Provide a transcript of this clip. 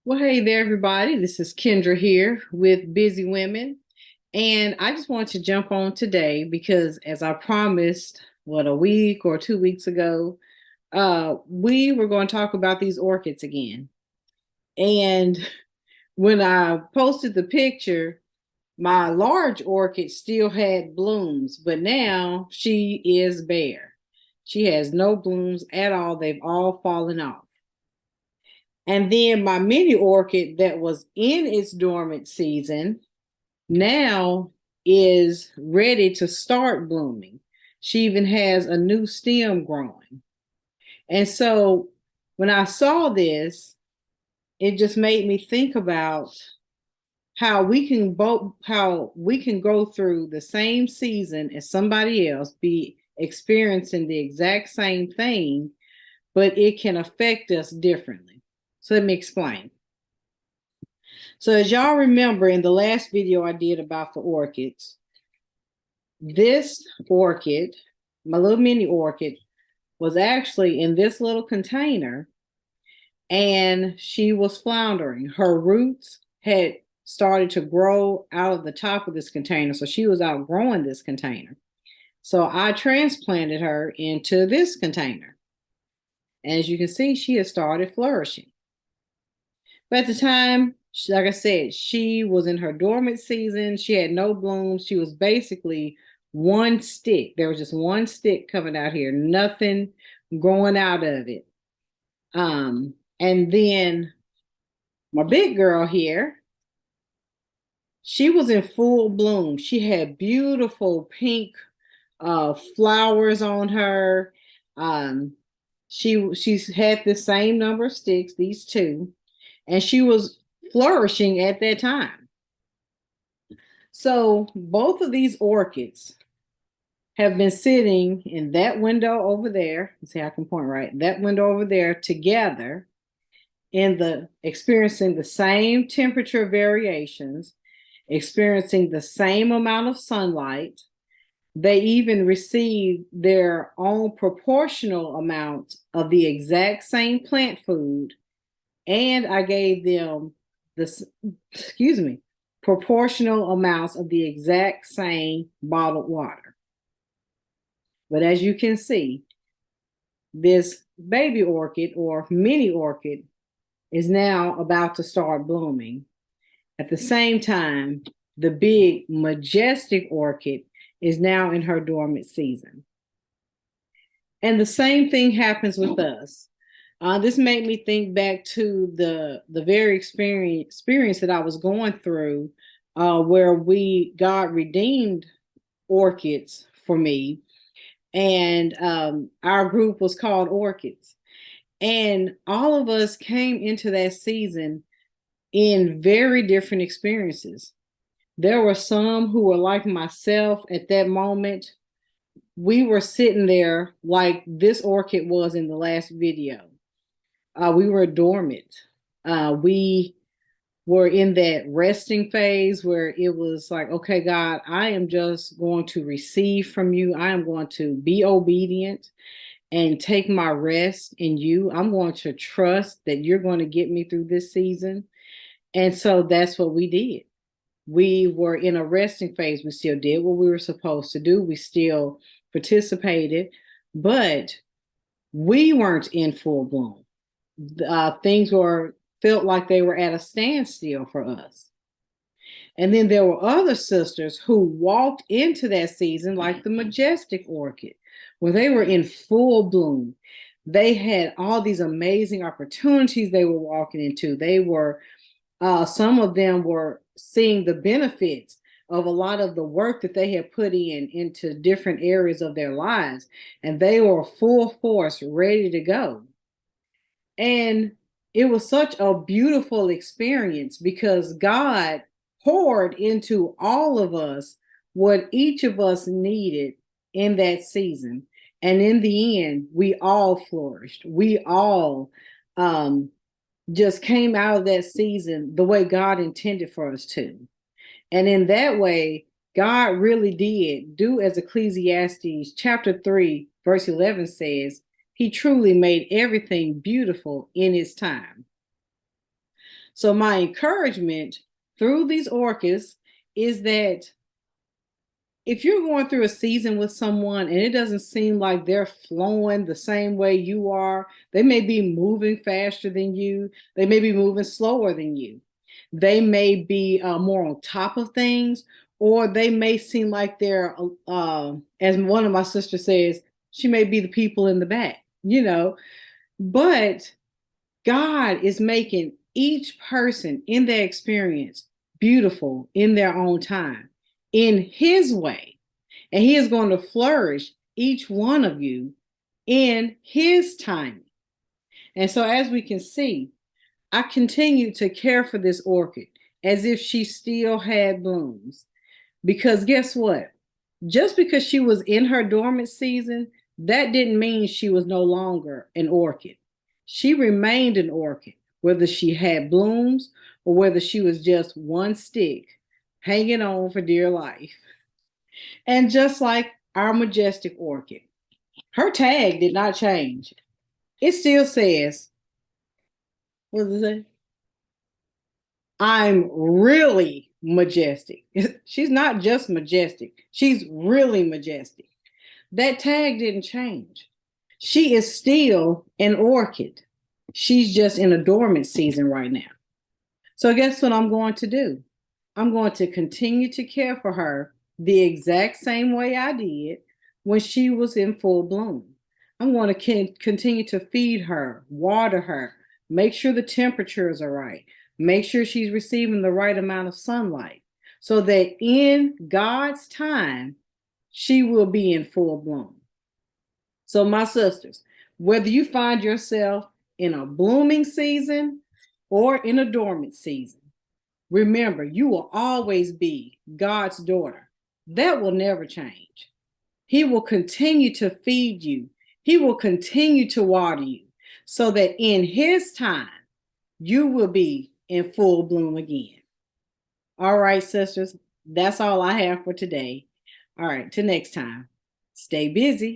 Well, hey there, everybody. This is Kendra here with Busy Women. And I just wanted to jump on today because, as I promised, a week or 2 weeks ago, we were going to talk about these orchids again. And when I posted the picture, my large orchid still had blooms, but now she is bare. She has no blooms at all, they've all fallen off. And then my mini orchid that was in its dormant season now is ready to start blooming. She even has a new stem growing. And so when I saw this, it just made me think about how we can go through the same season as somebody else, be experiencing the exact same thing, but it can affect us differently. So let me explain. So as y'all remember in the last video I did about the orchids, this orchid, my little mini orchid, was actually in this little container and she was floundering. Her roots had started to grow out of the top of this container, so she was outgrowing this container. So I transplanted her into this container. And as you can see, she has started flourishing. But at the time, like I said, she was in her dormant season. She had no blooms. She was basically one stick. There was just one stick coming out here, nothing growing out of it. And then my big girl here, she was in full bloom. She had beautiful pink flowers on her. Um, she's had the same number of sticks, these two, and she was flourishing at that time. So both of these orchids have been sitting in that window over there. Let's see how I can point right. That window over there together in the experiencing the same temperature variations, experiencing the same amount of sunlight. They even received their own proportional amount of the exact same plant food. And I gave them this, excuse me, proportional amounts of the exact same bottled water. But as you can see, this baby orchid or mini orchid is now about to start blooming. At the same time, the big majestic orchid is now in her dormant season. And the same thing happens with us. This made me think back to the very experience that I was going through, where God redeemed orchids for me, and our group was called Orchids, and all of us came into that season in very different experiences. There were some who were like myself at that moment. We were sitting there like this orchid was in the last video. We were dormant. We were in that resting phase where it was like, okay, God, I am just going to receive from you. I am going to be obedient and take my rest in you. I'm going to trust that you're going to get me through this season. And so that's what we did. We were in a resting phase. We still did what we were supposed to do. We still participated, but we weren't in full bloom. Things were felt like they were at a standstill for us. And then there were other sisters who walked into that season like the majestic orchid, where they were in full bloom. They had all these amazing opportunities they were walking into. Some of them were seeing the benefits of a lot of the work that they had put into different areas of their lives, and they were full force, ready to go. And it was such a beautiful experience because God poured into all of us what each of us needed in that season. And in the end, we all flourished. We all just came out of that season the way God intended for us to. And in that way, God really did do as Ecclesiastes chapter 3, verse 11 says, he truly made everything beautiful in his time. So my encouragement through these orchids is that if you're going through a season with someone and it doesn't seem like they're flowing the same way you are, they may be moving faster than you, they may be moving slower than you, they may be more on top of things, or they may seem like they're, as one of my sisters says, she may be the people in the back, you know, but God is making each person in their experience beautiful in their own time, in His way. And He is going to flourish each one of you in His timing. And so, as we can see, I continue to care for this orchid as if she still had blooms. Because guess what? Just because she was in her dormant season, that didn't mean she was no longer an orchid. She remained an orchid, whether she had blooms or whether she was just one stick hanging on for dear life. And just like our majestic orchid, her tag did not change. It still says, what does it say? I'm really majestic. She's not just majestic, she's really majestic. That tag didn't change. She is still an orchid. She's just in a dormant season right now. So, guess what I'm going to do? I'm going to continue to care for her the exact same way I did when she was in full bloom. I'm going to continue to feed her, water her, make sure the temperatures are right, make sure she's receiving the right amount of sunlight so that in God's time, she will be in full bloom. So, my sisters, whether you find yourself in a blooming season or in a dormant season, remember, you will always be God's daughter. That will never change. He will continue to feed you, He will continue to water you so that in His time, you will be in full bloom again. All right, sisters, that's all I have for today. All right, till next time, stay busy.